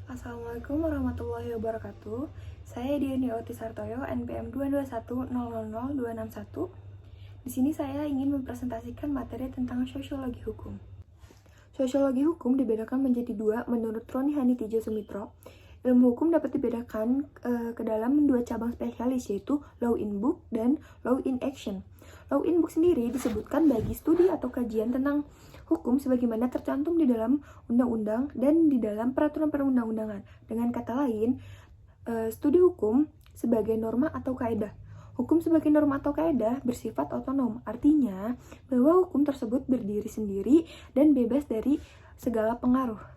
Assalamualaikum warahmatullahi wabarakatuh. Saya Diani Otis Hartoyo, NPM 221000261. Di sini saya ingin mempresentasikan materi tentang sosiologi hukum. Sosiologi hukum dibedakan menjadi dua menurut Roni Hani Tijo Sumitro. Ilmu hukum dapat dibedakan ke dalam dua cabang spesialis, yaitu Law in Book dan Law in Action. Law in Book sendiri disebutkan bagi studi atau kajian tentang hukum sebagaimana tercantum di dalam undang-undang dan di dalam peraturan perundang-undangan. Dengan kata lain, studi hukum sebagai norma atau kaidah. Hukum sebagai norma atau kaidah bersifat otonom, artinya bahwa hukum tersebut berdiri sendiri dan bebas dari segala pengaruh.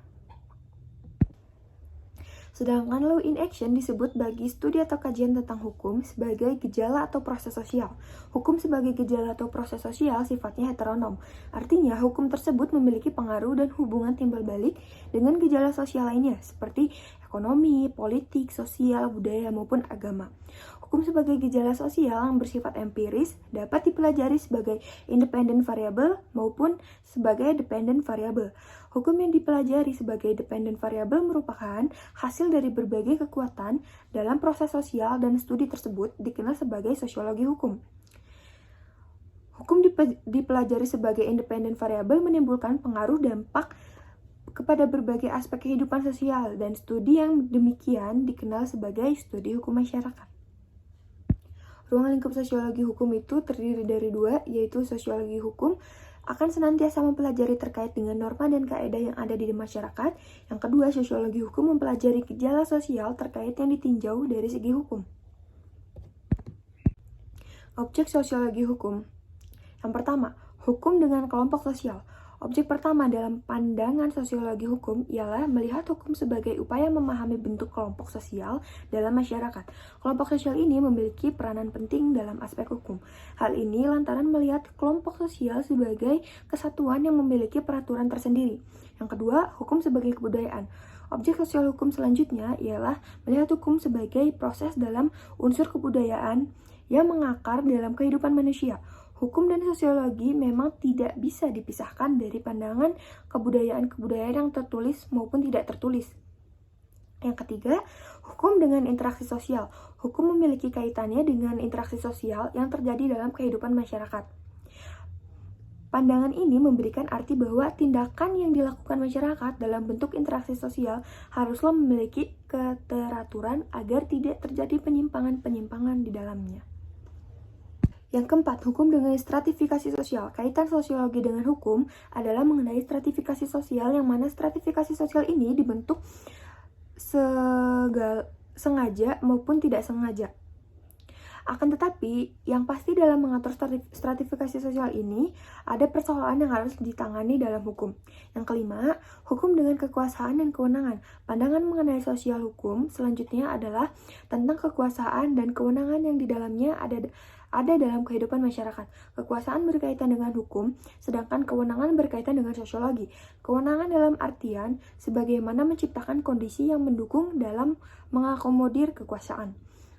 Sedangkan law in action disebut bagi studi atau kajian tentang hukum sebagai gejala atau proses sosial. Hukum sebagai gejala atau proses sosial sifatnya heteronom. Artinya, hukum tersebut memiliki pengaruh dan hubungan timbal balik dengan gejala sosial lainnya, seperti ekonomi, politik, sosial, budaya, maupun agama. Hukum sebagai gejala sosial yang bersifat empiris dapat dipelajari sebagai independent variable maupun sebagai dependent variable. Hukum yang dipelajari sebagai dependent variable merupakan hasil dari berbagai kekuatan dalam proses sosial dan studi tersebut dikenal sebagai sosiologi hukum. Hukum dipelajari sebagai independent variable menimbulkan pengaruh dampak kepada berbagai aspek kehidupan sosial dan studi yang demikian dikenal sebagai studi hukum masyarakat. Ruang lingkup sosiologi hukum itu terdiri dari dua, yaitu sosiologi hukum akan senantiasa mempelajari terkait dengan norma dan kaidah yang ada di masyarakat. Yang kedua, sosiologi hukum mempelajari gejala sosial terkait yang ditinjau dari segi hukum. Objek sosiologi hukum. Yang pertama, hukum dengan kelompok sosial. Objek pertama dalam pandangan sosiologi hukum ialah melihat hukum sebagai upaya memahami bentuk kelompok sosial dalam masyarakat. Kelompok sosial ini memiliki peranan penting dalam aspek hukum. Hal ini lantaran melihat kelompok sosial sebagai kesatuan yang memiliki peraturan tersendiri. Yang kedua, hukum sebagai kebudayaan. Objek sosial hukum selanjutnya ialah melihat hukum sebagai proses dalam unsur kebudayaan yang mengakar dalam kehidupan manusia. Hukum dan sosiologi memang tidak bisa dipisahkan dari pandangan kebudayaan-kebudayaan yang tertulis maupun tidak tertulis. Yang ketiga, hukum dengan interaksi sosial. Hukum memiliki kaitannya dengan interaksi sosial yang terjadi dalam kehidupan masyarakat. Pandangan ini memberikan arti bahwa tindakan yang dilakukan masyarakat dalam bentuk interaksi sosial haruslah memiliki keteraturan agar tidak terjadi penyimpangan-penyimpangan di dalamnya. Yang keempat, hukum dengan stratifikasi sosial. Kaitan sosiologi dengan hukum adalah mengenai stratifikasi sosial, yang mana stratifikasi sosial ini dibentuk sengaja maupun tidak sengaja. Akan tetapi, yang pasti dalam mengatur stratifikasi sosial ini, ada persoalan yang harus ditangani dalam hukum. Yang kelima, hukum dengan kekuasaan dan kewenangan. Pandangan mengenai sosial hukum selanjutnya adalah tentang kekuasaan dan kewenangan yang di dalamnya ada dalam kehidupan masyarakat. Kekuasaan berkaitan dengan hukum, sedangkan kewenangan berkaitan dengan sosiologi. Kewenangan dalam artian sebagaimana menciptakan kondisi yang mendukung dalam mengakomodir kekuasaan.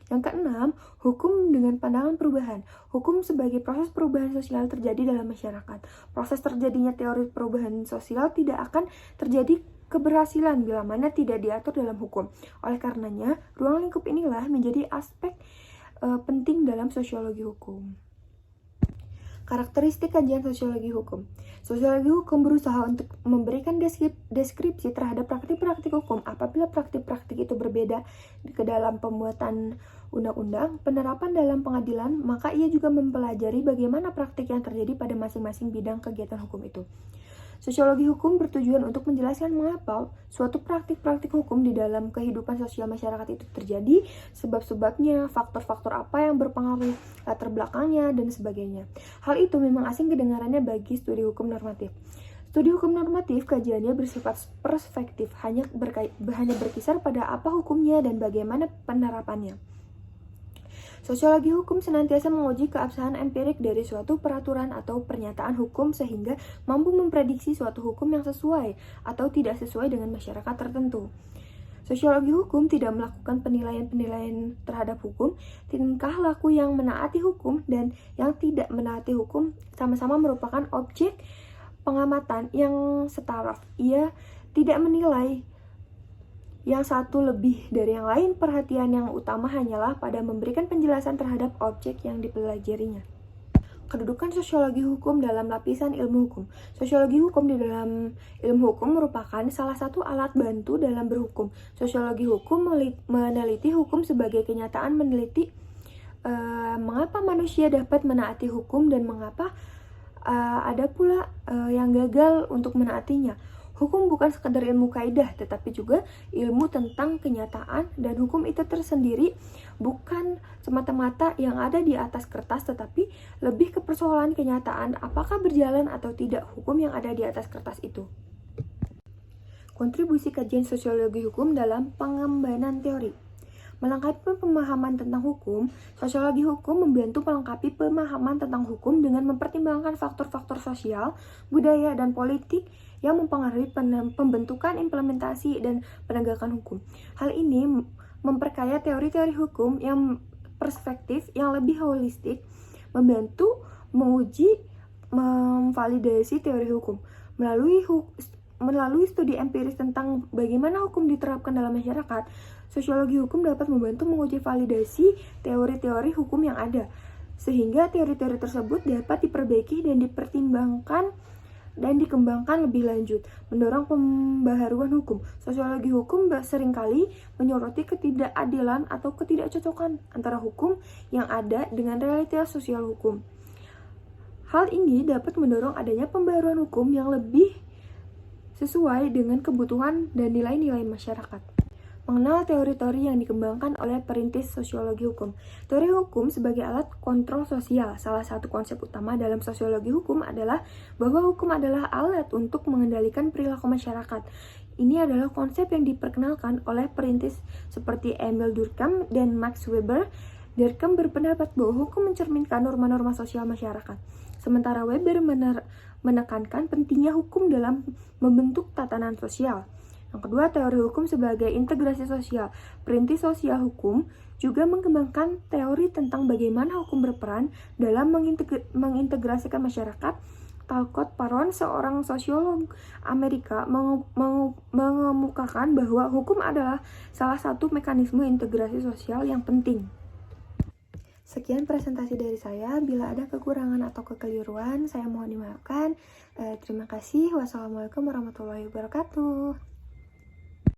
Yang keenam, hukum dengan pandangan perubahan. Hukum sebagai proses perubahan sosial terjadi dalam masyarakat. Proses terjadinya teori perubahan sosial tidak akan terjadi keberhasilan bila mana tidak diatur dalam hukum. Oleh karenanya, ruang lingkup inilah menjadi aspek penting dalam sosiologi hukum. Karakteristik kajian sosiologi hukum. Sosiologi hukum berusaha untuk memberikan deskripsi terhadap praktik-praktik hukum. Apabila praktik-praktik itu berbeda ke dalam pembuatan undang-undang, penerapan dalam pengadilan, maka ia juga mempelajari bagaimana praktik yang terjadi pada masing-masing bidang kegiatan hukum itu. Sosiologi hukum bertujuan untuk menjelaskan mengapa suatu praktik-praktik hukum di dalam kehidupan sosial masyarakat itu terjadi, sebab-sebabnya, faktor-faktor apa yang berpengaruh, latar belakangnya, dan sebagainya. Hal itu memang asing kedengarannya bagi studi hukum normatif. Studi hukum normatif kajiannya bersifat perspektif, hanya berkisar pada apa hukumnya dan bagaimana penerapannya. Sosiologi hukum senantiasa menguji keabsahan empirik dari suatu peraturan atau pernyataan hukum sehingga mampu memprediksi suatu hukum yang sesuai atau tidak sesuai dengan masyarakat tertentu. Sosiologi hukum tidak melakukan penilaian-penilaian terhadap hukum. Tingkah laku yang menaati hukum dan yang tidak menaati hukum sama-sama merupakan objek pengamatan yang setara. Ia tidak menilai Yang satu lebih dari yang lain, perhatian yang utama hanyalah pada memberikan penjelasan terhadap objek yang dipelajarinya. Kedudukan sosiologi hukum dalam lapisan ilmu hukum. Sosiologi hukum di dalam ilmu hukum merupakan salah satu alat bantu dalam berhukum. Sosiologi hukum meneliti hukum sebagai kenyataan, meneliti mengapa manusia dapat menaati hukum dan mengapa ada pula yang gagal untuk menaatinya. Hukum bukan sekedar ilmu kaidah, tetapi juga ilmu tentang kenyataan, dan hukum itu tersendiri bukan semata-mata yang ada di atas kertas, tetapi lebih ke persoalan kenyataan apakah berjalan atau tidak hukum yang ada di atas kertas itu. Kontribusi kajian sosiologi hukum dalam pengembangan teori. Melengkapi pemahaman tentang hukum, sosiologi hukum membantu melengkapi pemahaman tentang hukum dengan mempertimbangkan faktor-faktor sosial, budaya, dan politik yang mempengaruhi pembentukan, implementasi, dan penegakan hukum. Hal ini memperkaya teori-teori hukum yang perspektif yang lebih holistik, membantu menguji, memvalidasi teori hukum. Melalui studi empiris tentang bagaimana hukum diterapkan dalam masyarakat, sosiologi hukum dapat membantu menguji validasi teori-teori hukum yang ada, sehingga teori-teori tersebut dapat diperbaiki dan dipertimbangkan dan dikembangkan lebih lanjut. Mendorong pembaharuan hukum. Sosiologi hukum seringkali menyoroti ketidakadilan atau ketidakcocokan antara hukum yang ada dengan realitas sosial hukum. Hal ini dapat mendorong adanya pembaharuan hukum yang lebih sesuai dengan kebutuhan dan nilai-nilai masyarakat. Mengenal teori-teori yang dikembangkan oleh perintis sosiologi hukum. Teori hukum sebagai alat kontrol sosial. Salah satu konsep utama dalam sosiologi hukum adalah bahwa hukum adalah alat untuk mengendalikan perilaku masyarakat. Ini adalah konsep yang diperkenalkan oleh perintis seperti Emil Durkheim dan Max Weber. Durkheim berpendapat bahwa hukum mencerminkan norma-norma sosial masyarakat. Sementara Weber menekankan pentingnya hukum dalam membentuk tatanan sosial. Yang kedua, teori hukum sebagai integrasi sosial. Perintis sosial hukum juga mengembangkan teori tentang bagaimana hukum berperan dalam mengintegrasikan masyarakat. Talcott Paron, seorang sosiolog Amerika, mengemukakan bahwa hukum adalah salah satu mekanisme integrasi sosial yang penting. Sekian presentasi dari saya. Bila ada kekurangan atau kekeliruan, saya mohon dimaafkan. Terima kasih. Wassalamualaikum warahmatullahi wabarakatuh.